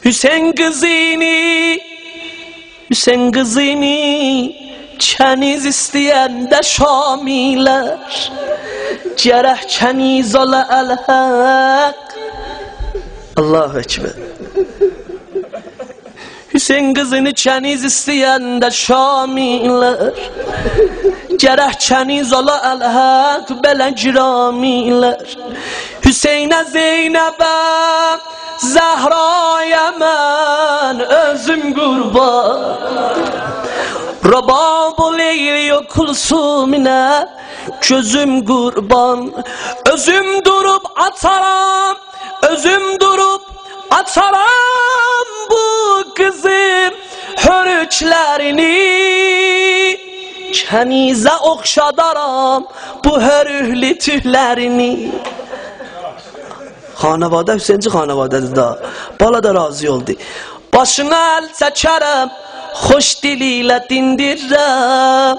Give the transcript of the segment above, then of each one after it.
Hüseyin kızını çeniz isteyen de Şamiler. Cereh çeniz ola el-hak. Allahu Ekber. Hüseyin kızını çeniz isteyen de Şamiler. Cereh çeniz ola el-hak belecramiler. Hüseyin'e Zeynep'e Zehra'ya mən özüm qurban. Rabab-ı Leyli o Kulsumine gözüm qurban. Özüm durup ataram, özüm durup ataram bu kızım hörüklerini. Kenize oxşadaram bu hörüklü tühlerini. Xanavadə Hüseyinci xanavadədir da. Bala da razı oldu. Başına el çəkərəm, xoş diliyle dindirəm.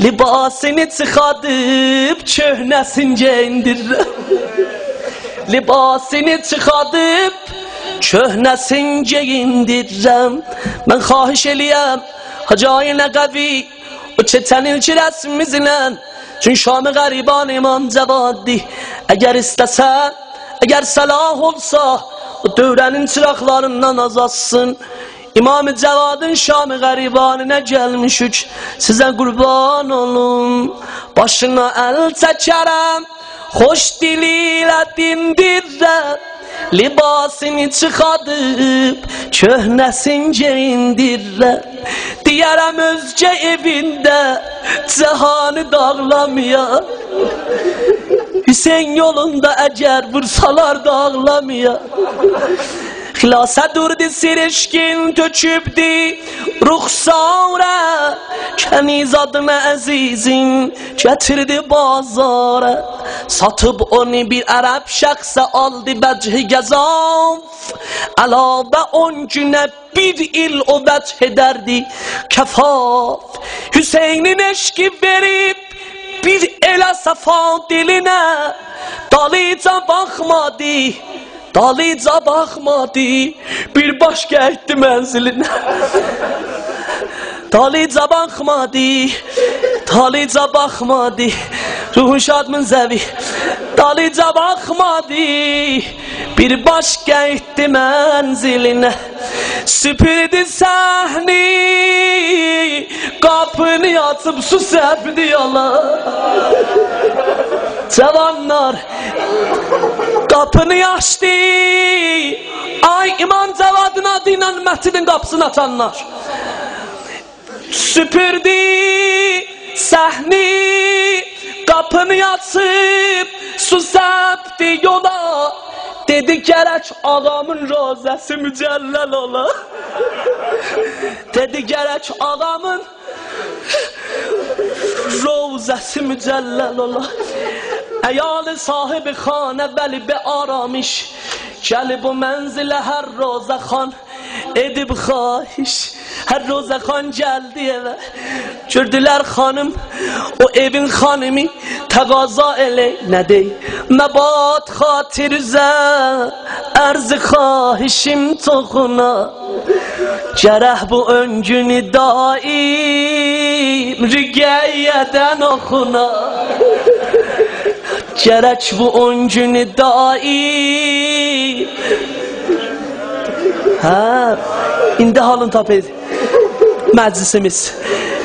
Libasını çıxadıb köhnəsincə indirəm. Libasını çıxadıb köhnəsincə indirəm. Mən xahiş eləyəm Hacı Nəqəvi o çetənin ki rəsmimizlə. Çünkü Şam-ı qəriban İmam Cəvaddi. Əgər istəsən, eğer salah olsa o dövrenin çıraklarından azalsın. İmam-ı Cevad'ın Şam-ı garibanına gelmişük. Size kurban olun. Başına el çəkərəm, hoş diliyle dindirəm. Libasını çıxadıb köhnəsincə indirəm. Deyərəm özcə evində cihanı dağlamaya. Hüseyin yolunda eğer vursalar da ağlamaya. Xilasa durdu sirişkin tökübdi ruhsara. Keniz adına əzizin getirdi bazara. Satıp onu bir Arap şəxsə aldı vəchi gəzaf. Əlavə 10 günə bir il o vəch ederdi kefaf. Hüseyin'in eşki verip bir elə safa diline dalıca baxmadı, dalıca baxmadı, bir başqa etdi mənzilinə. Dalıca baxmadı, dalıca baxmadı, ruhun şadmın zəvi. Dalıca baxmadı, bir başqa etdi mənzilinə. Süpürdü sahni, kapını açıp su serpdi yola. Cavanlar kapını açtı. Ay İmam Cevad'ın adıyla mescidin kapısını açanlar. Süpürdü sahni, kapını açıp su serpdi yola. Dedi gerek ağamın rozası mücellel ola. Dedi gerek ağamın rozası mücellel ola. Eyal sahibi xane veli be aramış. Gelib bu menzile her roza xan edib xahiş. Her roza xan geldi eve. Gördüler hanım o evin hanımı təqaza elə nə dey. Məbad xatirizə ərzi xahişim toxuna. Gərək bu öncünü daim rüqəyyədən oxuna. Gərək bu öncünü daim. İndi halın tapıydı məclisimiz.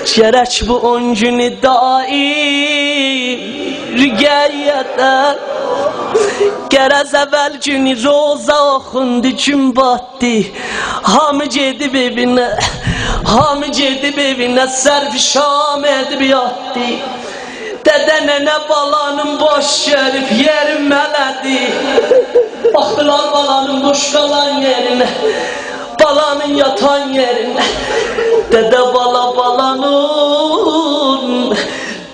Gərək bu öncünü daim rüqəyyədən. Gərəz əvvəl günü roza oxundu gün batdı. Hamı gedib evinə, hamı gedib evinə, sərf-i şam edib yatdı. Dədə nənə balanın boş görüb yerim mələdi. Baxdılar balanın boş qalan yerinə, balanın yatan yerinə. Dədə bala balanın,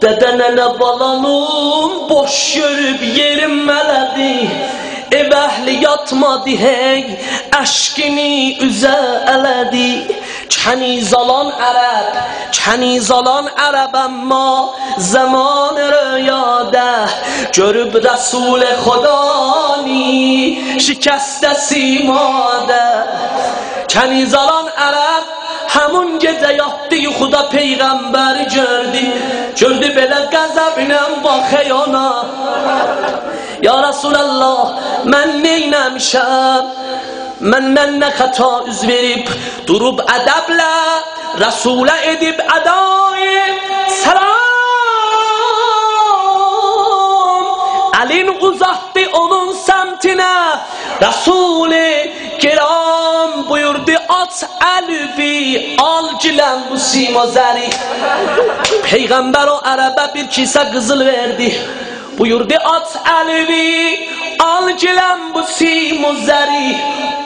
dədə nənə balanın boş görüb yerim mələdi. Ev əhli yatmadı hey, əşkini üzə ələdi. Keniz alan Ərəb, keniz alan Ərəb əmma zaman rüyada görüb Rəsul-i Xudani şikəstə simada. Keniz alan Ərəb Həmun gecə yatdı yuxuda Peyğəmbəri gördü belə qəzəblə baxay ona. Ya Rasulallah, mən neynəmişəm? Mən nə xəta üz verib durub ədəblə Rasulə edib ədai salam. Əlin uzatdı onun səmtinə Rasul-i Kiram buyurdu at əlvi al gilən bu sima zəri. Peyğəmbər o ərəbə bir kisə qızıl verdi. Buyurdu at əlvi al gilən bu sima zəri.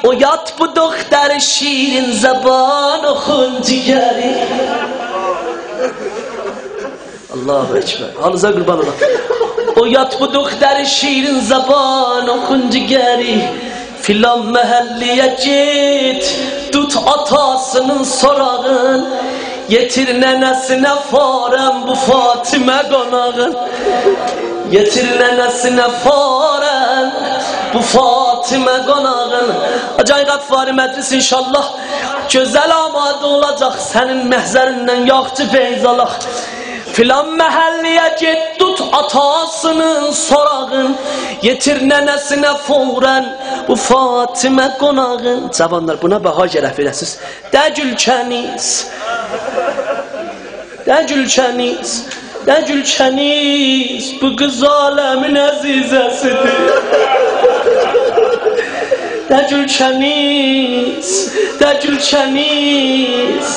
O yat bu doktor şirin zaban oxun cigəri. Allahu Ekber. Halınıza qurban olam. O yat bu doktor şirin zaban oxun cigəri. Filan məhəlliyə get, tut atasının sorağın, yetir nənəsinə farəm bu Fatimə qonağın. Yetir nənəsinə farəm bu Fatimə qonağın. Acay Qaffari məclis inşallah gözəl amadə olacaq, sənin məhzərindən yaxçı feyz alaq. Filan məhəlliyə get, tut atasının sorağın, yetir nənəsinə fəvrən bu Fatimə qonağın. Cavanlar buna baha gərək verəsiniz. Də gülkəniz, də gülkəniz, də gülkəniz, bu qız aləmin əzizəsidir. Də gülkəniz, də gülkəniz,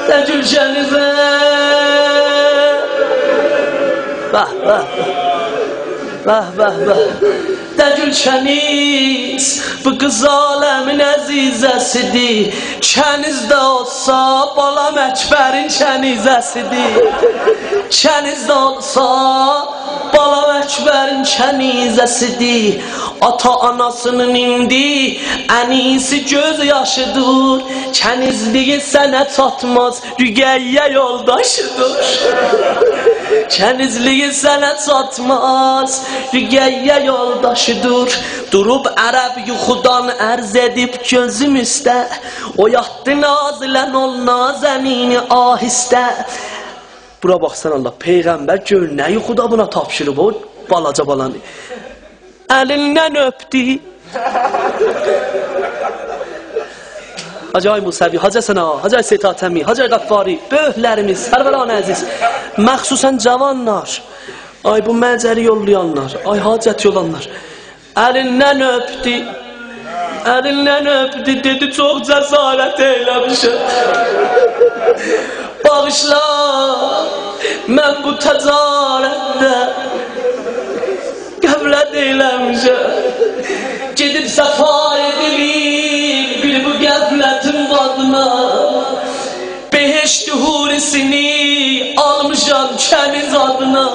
də gülkənizə. Vah vah vah vah vah. Də gülkəniz, bu qız aləmin əzizəsidir. Kənizdə olsa balam Əkbərin kənizəsidir. Kənizdə olsa balam Əkbərin kənizəsidir. Ata anasının indi ənisi göz yaşıdır. Kənizliyi sənə çatmaz, rüqəyyə yoldaşıdır. Kənizliyi sənə çatmaz, rüqəyyə yoldaşıdır. Durub ərəb yuxudan ərz edib gözüm üstə, oyatdı nazilən ol nazənini ahistə. Bura baxsan Allah, Peyğəmbər gör nə yuxuda buna tapşırıb o balaca balanı. Əlindən öpdü. Hacı Musavi, Hacı Səna, Hacı Seytatəmi, Hacı Qaffari, böyüklərimiz, sərvəran əziz, məxsusən cavanlar, ay bu məcəri yollayanlar, ay hacət yolanlar, əlindən öpdü, əlindən öpdü, dedi çox cəsarət eyləmişəm. Bağışla, mən bu təcarətdə qəflət eyləmişəm. Gedib səfar edilir bir bu qəflətin qadına. Beheşt hurisini almışam kəniz adına.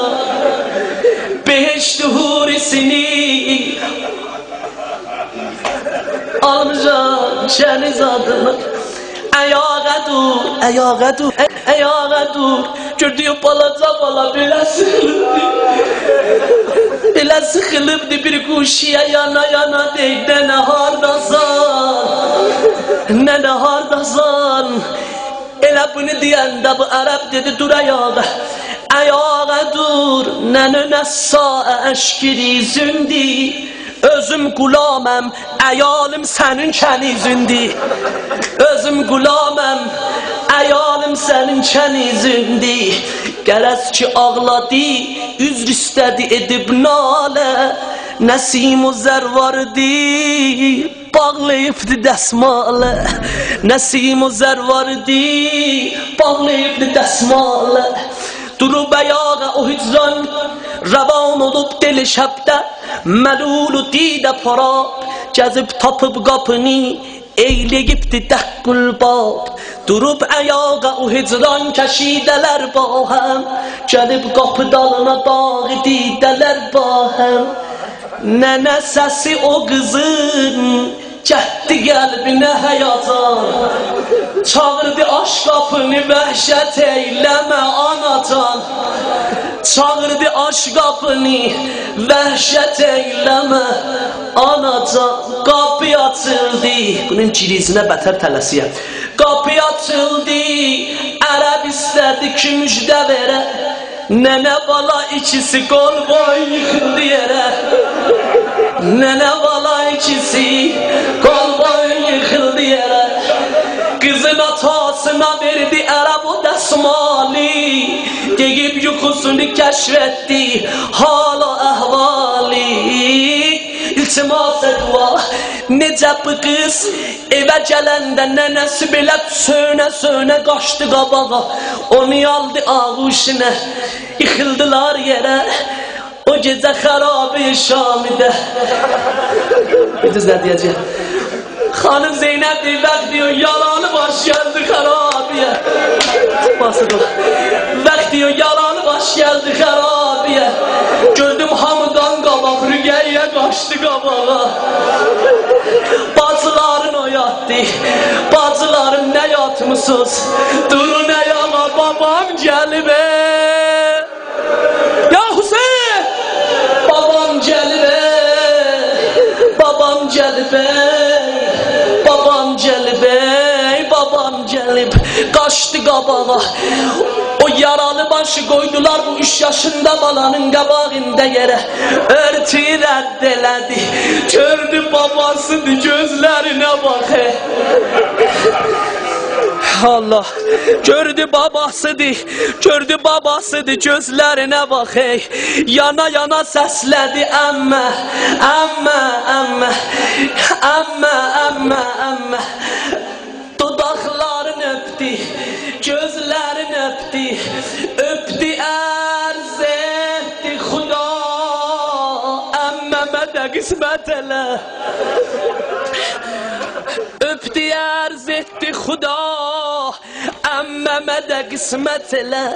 Beheşt hurisini almışam kəniz adına. Ayağa dur, ayağa dur, ayağa dur. Gördüyü balaca bala belə sıxılıbdır. Belə sıxılıbdır bir quşiyə yana yana deydə nə hardasan, nə hardasan. Elə bunu deyəndə bu ərəb dedi dur ayağa, ayağa dur. Nənə nəssa əşkiri zündi. Özüm qulaməm, əyalım sənin kənizündür. Özüm qulaməm, əyalım sənin kənizündür. Qərəz ki ağladı, üzr istədi edib nalə. Nəsim-u zərvardı, bağlayıbdı dəsmalə. Nəsim-u zərvardı, bağlayıbdı dəsmalə. Durub ayağa o hicran, rəvan olub deli şəbdə. Məlulu didə parab, gəzib tapıb qapını, eyləyibdi dəqqül bab. Durub ayağa o hicran kəşidələr bahəm, gəlib qapı dalına dağı didələr bahəm. Nənə səsi o qızın, gətdi qəlbinə həyacan. Çağırdı aşk qapını, vəhşət eyləmə anacan. çağırdı aşk kapını, vəhşət eyləmə, anacan kapı açıldı. Bunun cirizine beter tələsiyə. Kapı açıldı, Ərəb istədi ki müjdə verə. Nənə bala ikisi qol boy yıxıldı yerə. Nənə bala ikisi qol boy yıxıldı yerə. Kızın atasına verdi Ərəb o dəsmali, deyib yuxusunu kəşfetdi hala əhvali. İltimasa dua, necə bu qız evə gələndə nənəsi belə sönə qaçdı qabağa. Onu aldı ağuşuna, yıxıldılar yerə. O gecə xarabi Şamidə. Bir düz nə deyəcək? Hanım Zeynep bir bak diyor, yalanı baş geldi harabiye. Basıdır. Bak diyor, yalanı baş geldi harabiye. Gördüm hamıdan qabaq, rügəyə qaçdı qabağa. Bacıların o yatdı, bacılarım ne yatmışsınız? Durun ayama, babam gelib. Ya Hüseyin! Babam gelib, babam gelib. Babam gelib, babam gelib, qaçdı qabağa. O yaralı başı koydular bu 3 yaşında balanın qabağında yerə. Örtü rədd elədi, gördü babasıdır, gözlerine bak. Allah, gördü babasıdır, gözlerine bak. Yana yana səslədi, əmmə, əmmə, əmmə, əmmə, əmmə, əmmə. Dodaqlarını öpdü, gözlərini öpdü, öpdü ərz etdi Xuda, əmməmə də qismət elə. Öpdü ərz etdi Xuda, əmməmə də qismət elə.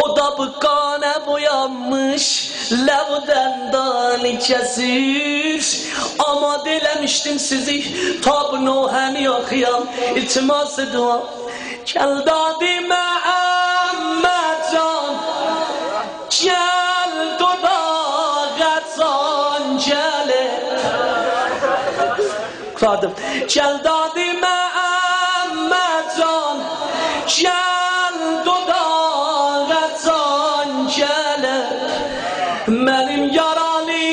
O da bu qana boyanmış, ləvdən dali kəsir. Amad eləmişdim sizi, tab Nuhəni oxuyam, iltiması dua. Gəl dadimə əmməcan, gəl dodağacan gəlib. Qurardım. Gəl dadimə əmməcan, gəl dodağacan gəlib. Mənim yaralı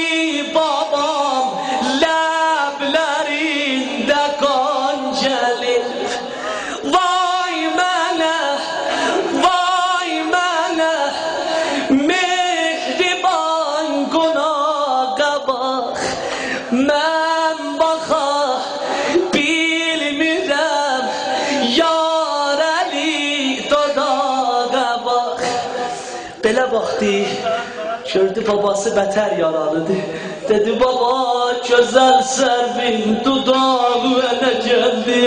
babam ləblərində qan gəlib. Vay mənə, mehriban qonağa bax. Mən baxa bilmirəm, yar əli dodağa bax. Belə baxdı, gördü babası bətər yaralıdır. Dedi baba, gözəl sərvin dudağı elə gəldi.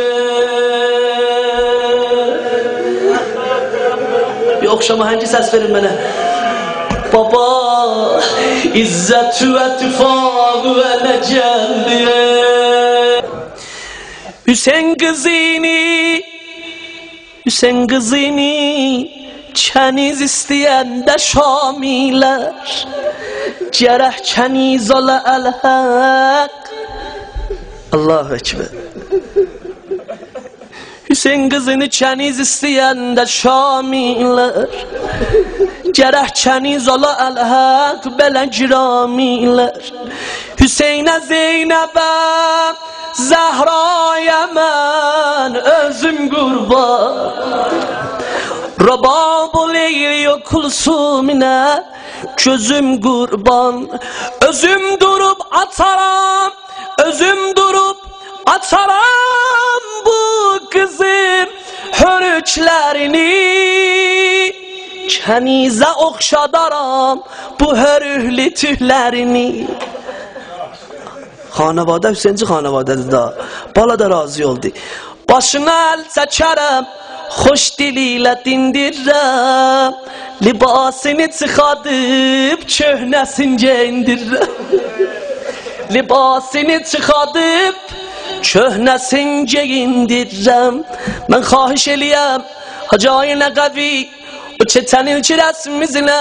Bir oxşama hangi səs verin mənə. Baba, izzət-ü ətifağı elə gəldi. Hüseyin qızını kəniz istəyəndə Şamilər, gərək kəniz ola əl-həq. Allahu Ekber. Hüseyin qızını kəniz istəyəndə Şamilər, gərək kəniz ola əl-həq belə giramilər. Hüseynə Zeynəbə Zəhraya mən özüm qurban, Rabab-ı Leyli Kulsumine gözüm qurban. Özüm durup ataram, özüm durup ataram bu kızın hörüklerini. Kənizə oxşadaram bu hörüklü tühlərini. Xanavadə Hüseyinci xanavadədir da, bala da razı oldu. Başına əl çəkərəm, xoş diliyle dindirirəm, libasını çıxadıb köhnəsince indirirəm. Libasını çıxadıb köhnəsince indirirəm. Mən xahiş eləyəm Hacı Nəqəvi o çetənilki rəsmimizlə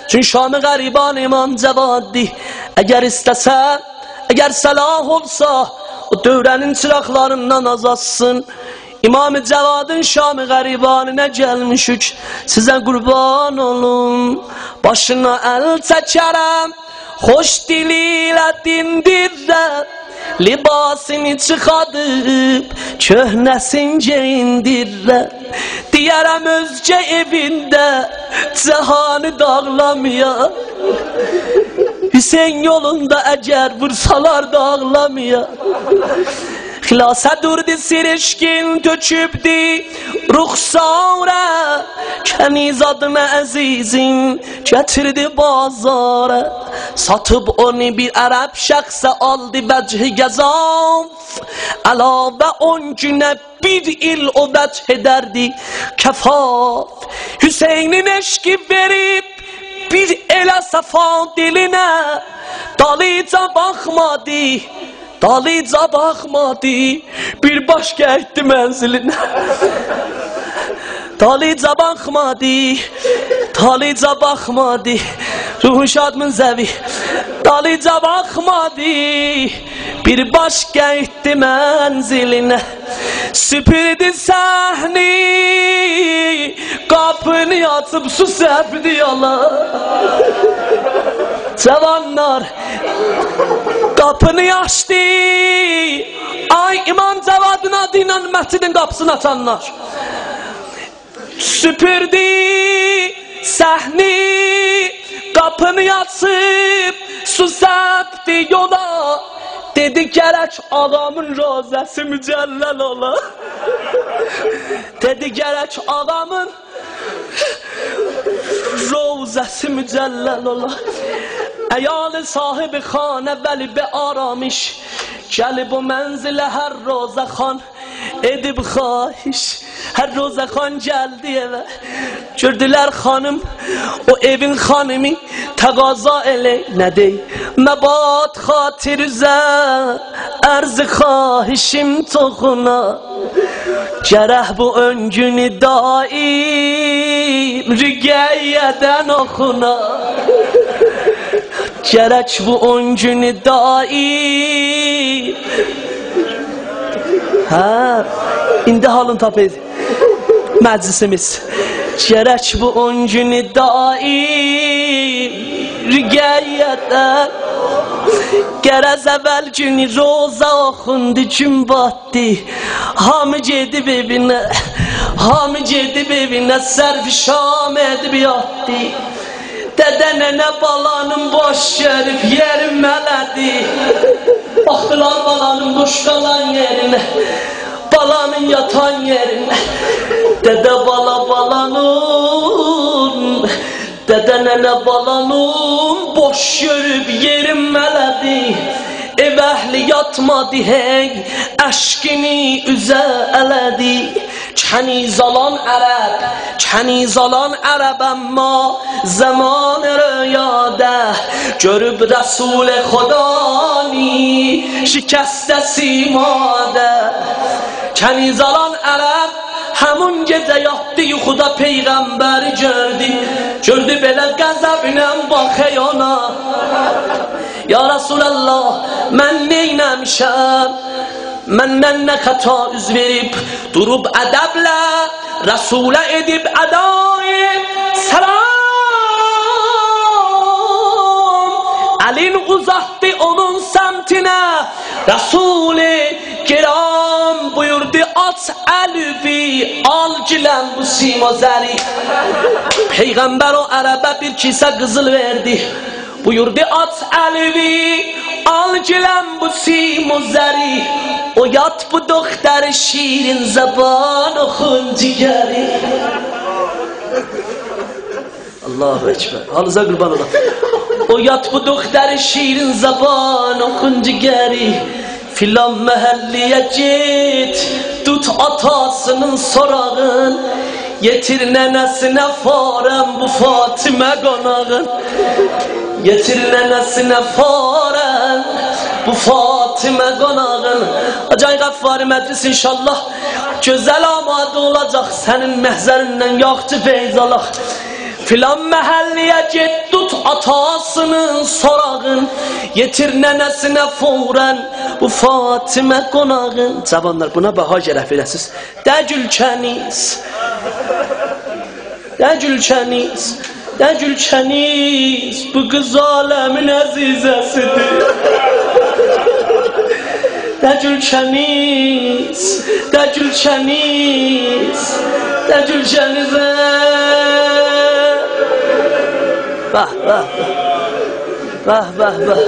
چون شام غریبان امام Cevadi eğer istese, eğer salah olsa o dövrenin çıraklarından azalsın. İmam-ı Cevad'ın Şam-ı Garibanına gelmişük, size kurban olun. Başına el çekerem, hoş diliyle dindirrem. Libasını çıkardıp köhnesince indirrem. Diyerem özce evinde cihanı dağlamaya. Hüseyin yolunda eğer vursalar dağlamaya. Hilasa durdu sirişkin töçübdi ruhsara. Keniz adına azizin getirdi bazara. Satıp onu bir Arap şahsa aldı vecihi gezaf. Alave 10 güne bir il o vecih ederdi kefaf. Hüseyin'in eşki verip bir ele safa diline. Dalıca bakmadı, dalıca bakmadı, bir başka etti menziline. Dalıca bakmadı, dalıca bakmadı, ruhun şadmın zevi. Dalıca bakmadı, bir başka etti menziline. Süpürdü sahni, kapını atıp su serpti yola. Cevanlar kapını açtı. Ay İmam Cevad'ın adıyla mescidin kapısını açanlar. Süpürdü sahni, kapını açıp su serpti yola. Dedi gerek ağamın rozası mücellel ola. Dedi gerek ağamın rozası mücellel ola. Eyal sahibi khane veli be aramış. Gelib o menzile her roza khan edib xahiş. Her roza khan geldi eve. Gördüler hanım, o evin hanımı taqaza ele ne dey. Mebat xatirüze erz xahişim toxuna. Cereh bu öncünü daim rügeyyeden okuna. Gerek bu 10 günü daim. Ha, indi halın tapıydı meclisimiz. Gerek bu 10 günü daim rügeyyeden. Gerez evvel günü roza okundu, gün battı. Hamı gedib evine, hamı gedib evine, serfişam edib yattı. Dede nene balanın boş yerip yerim meledi. Baktılar balanın boş kalan yerine, balanın yatan yerine. Dede bala balanın, dede nene balanın boş yerip yerim meledi. Ev ehli yatmadı hey, aşkini üze eledi. Keniz alan Arab, keniz alan Arab ama zaman rüyada görüp Resul Xudani şikeste simada. Keniz alan Arab hamun gece yattı yuxuda peygamberi gördü. Gördü belə qəzəblə baxay ona. Ya Resulallah, mən neyləmişəm? Məndən nə xəta üz verib, durub ədəblə Rəsulə edib ədayib salam. Əlin uzatdı onun səmtinə, Rəsul-i Kiram buyurdu aç əlvi, al gilən bu sima zəri. Peyğəmbər o ərəbə bir kisə qızıl verdi. Buyurdu at əlvi, al gilən bu sima zəri. O yat bu doktor şirin zaban oxun cigəri. Allahu Ekber. Halınıza qurban olam. O yat bu doktor şirin zaban oxun cigəri. Filan məhəlliyə get, tut atasının sorağın. Yetir nənəsinə farəm bu Fatimə qonağın. Yetir nənəsinə farəm bu Fatimə qonağın. Acay Qaffari məclis inşallah gözəl amadə olacaq. Sənin məhzərindən yaxçı feyz alaq. Filan məhəlliyə get tut atasının sorağın, yetir nənəsinə furən bu Fatimə qonağın. Cavanlar buna baha gərək verəsiz. Də gülkəniz, də gülkəniz, də gülkəniz, bu qız aləmin əzizəsidir. Də gülkəniz, də gülkəniz, də gülkənizə. Vah, vah, vah, vah, vah.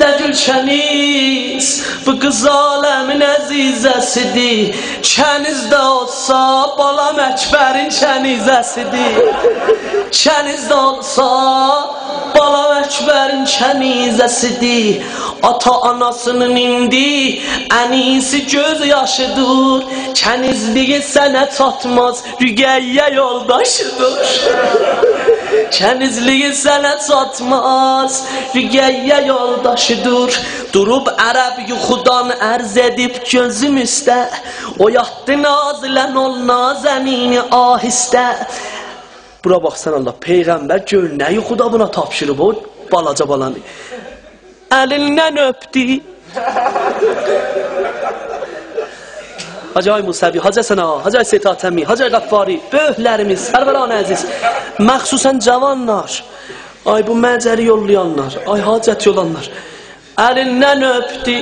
Də gülkəniz, bu qız aləmin əzizəsidir. Kənizdə olsa, balam Əkbərin kənizəsidir. Kənizdə olsa, balam Əkbərin kənizəsidir. Ata anasının indi ənisi göz yaşıdır. Kənizliyi sənə çatmaz, Rüqəyyə yoldaşıdır. Kənizliyi sənə çatmaz, Rüqəyyə yoldaşıdır. Durub ərəb yuxudan ərz edib gözüm üstə, oyatdı nazilən ol nazənini ahistə. Bura baxsan Allah, Peyğəmbər gör nə yuxuda buna tapşırıb o balaca balanı. Əlindən öpdü. Hacı Ay Musavi, Hacı Həsən Ağa, Hacı Seyid Atəmi, Hacı Qəffari, böyüklərimiz, Sərvəran əziz, məxsusən cavanlar, ay bu məcəri yollayanlar, ay hacət yolanlar, əlindən öpdü,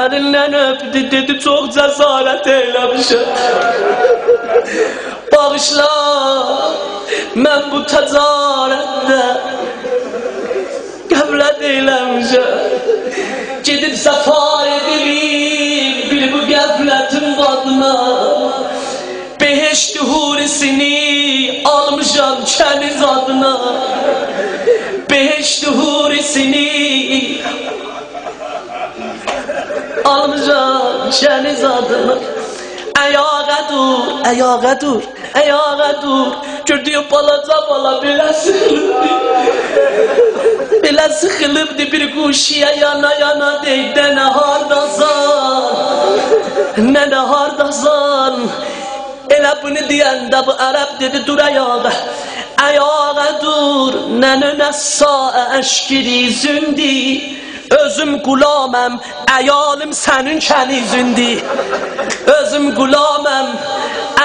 əlindən öpdü, dedi çox cəsarət eyləmişəm. Bağışla, mən bu təcarətdə qəflət eyləmişəm. Gedib səfar edilir bir bu qəflətin qadına. Beheşt hurisini almışam kəniz adına. Beheşt hurisini almışam kəniz adına. Ayağa dur, ayağa dur, ayağa dur. Gördüyü balaca bala belə sıxılıbdı. Belə sıxılıbdı bir quşiyə yana yana deydə nə hardasan, nə hardasan. Elə bunu deyəndə bu ərəb dedi dur ayağa, ayağa dur. Nənə nəssa əşkiri zündi, özüm qulaməm, əyalım sənin kənizündür. Özüm qulaməm,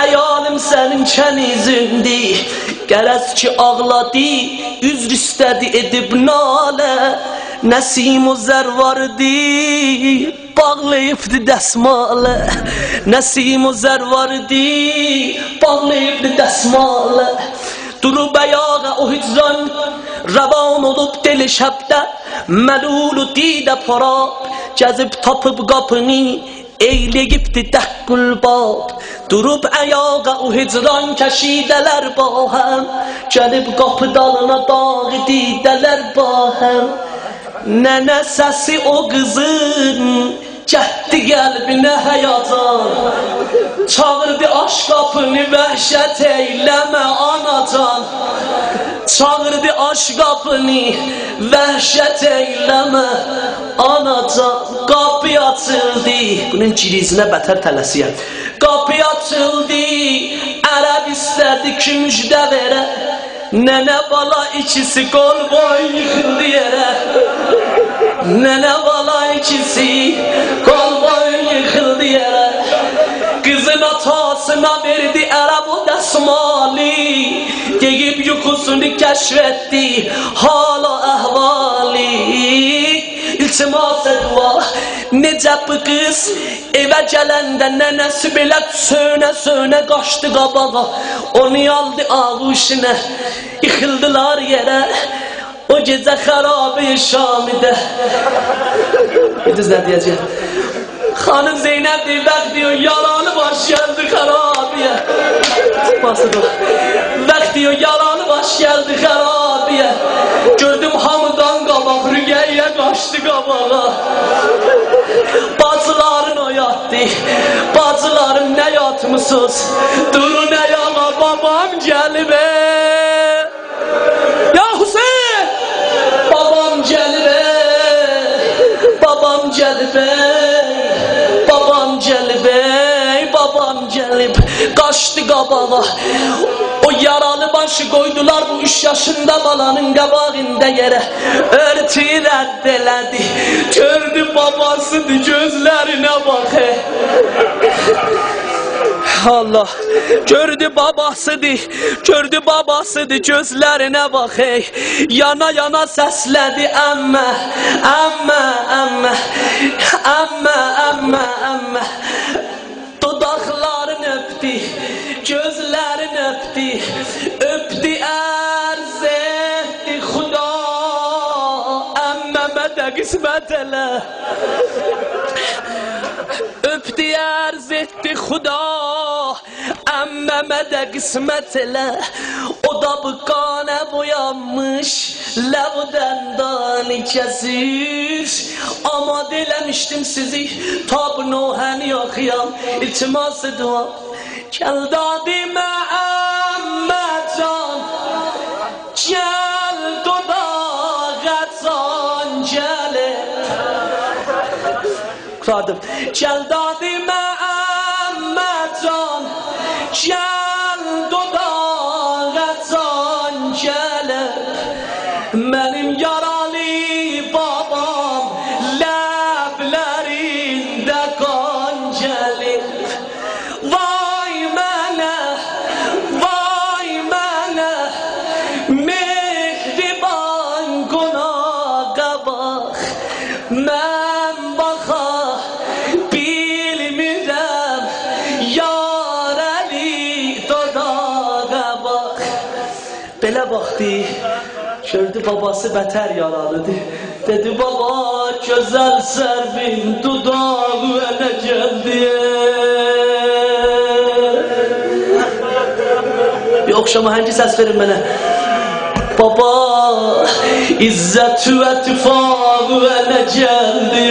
əyalım sənin kənizündür. Qərəz ki ağladı, üzr istədi edib nalə. Nəsim o zərvardı, bağlayıbdı dəsmalə. Nəsim o zərvardı, bağlayıbdı dəsmalə. Durub ayağa o hicran, rəvan olub deli şəbdə. Məlulu didə parab, gəzib tapıb qapını, eyləyibdi dəqqülbab. Durub ayağa o hicran kəşidələr bahəm, gəlib qapı dalına dağı didələr bahəm. Nənə səsi o qızın, gətdi qəlbinə həyacan. Çağırdı aşk qapını, vəhşət eyləmə anacan. Çağırdı aşk qapını, vəhşət eyləmə anacan. Qapı açıldı, bunun cirizinə bətər tələsiyəm. Qapı açıldı, ərəb istədi ki müjdə verə. Nənə bala ikisi qol boy yıxıldı yerə. Nənə bala ikisi qol boy yıxıldı yerə. Qızın atasına verdi ərəb o dəsmali, deyib yuxusunu kəşf etdi hala əhvali. İltimas dua, necə bu qız evə gələndə nənəsi belə sönə qaçdı qabağa. Onu aldı ağuşuna, yıxıldılar yerə. O gecə xarabı Şamidə. Düz nə deyəcək? Xanım Zeynəb deyir, bəq diyor, yalanı baş gəldi xarabiyə. Basıdır. Bəq diyor, yalanı baş gəldi xarabiyə. Gördüm hamıdan qabaq, Rüqəyyə qaçdı qabağa. Bacıların oyatdı, bacılarım nə yatmısınız? Durun ayağa, babam gəlib. Ya Hüseyin! Babam gəlib, babam gəlib. Babam gəlib, qaçdı qabağa. O yaralı baş başı koydular bu 3 yaşında balanın qabağında yere. Örtüyü reddələdi. Gördü babasıdır, gözlerine bak. Allah, gördü babasıdır, gözlerine bak. Yana yana səslədi əmmə, əmmə, əmmə, əmmə, əmmə, əmmə. Dodaqlarını öpdü, gözlərini öpdü, ərz etdi Xuda, əmməmə də qismət elə. Öpdü, ərz etdi Xuda, əmməmə də qismət elə. O da bu qanə boyanmış, ləvdən dani kəsir. Amad eləmişdim sizi, ta bu nohəni oxuyam, iltiması dua. Gəl dadimə əmməcan, gəl dodağəcan gəlib. Quradım. Gəl dadimə əmməcan, gəl dodağəcan gəlib. Mənim yaralı babam ləblərində qan gəlib. Vay mənə, mehriban qonağa bax. Mən baxa bilmirəm, yar əli dodağa bax. Belə baxdı, gördü babası bətər yaralıdır. Dedi baba, gözəl sərvin dudağı ələ gəldi. Bir oxşama hangi səs verin mənə. Baba, izzət və tifaqı ələ gəldi.